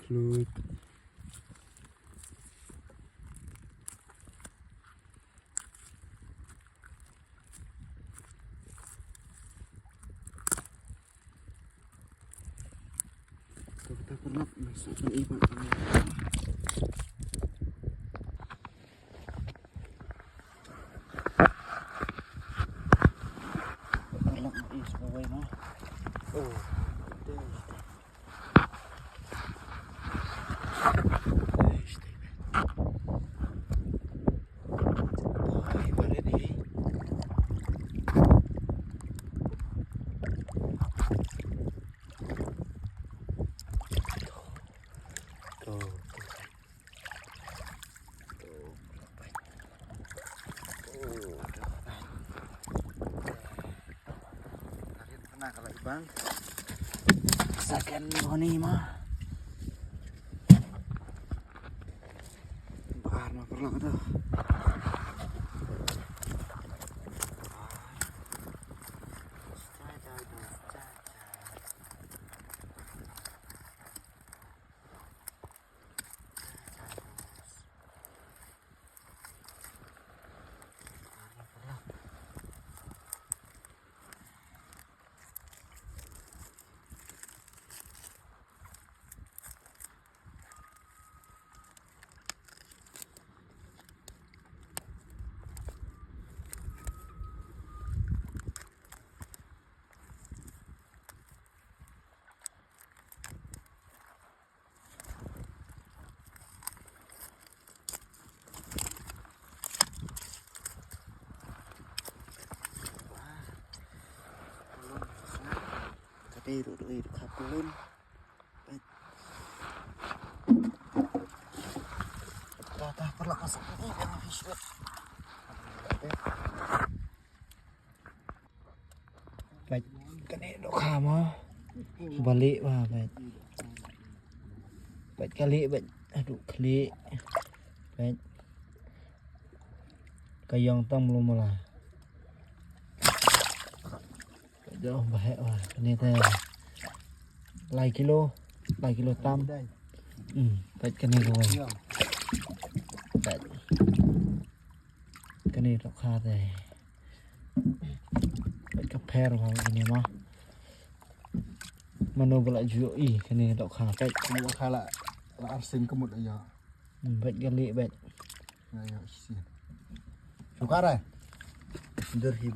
Fluid. Kita pernah masukkan ibat pernah is bawah mah. Oh, kalau ibang sakan ni mah bahar mah perlu tu duduk kapulun dah perlu masuk ini dengan fish rod baik kena dok kama balik wah baik kali baik aduh kali baik kayang tang belum malah jauh baik wah ini teh lai kilo tam baik kena rồi baik kena dok kha teh baik kapher vào ini mah mano bala juo i kena dok kha baik Kena kha la arsing kemut aja. baik kali baik Ya sih. Suka dah. Sudah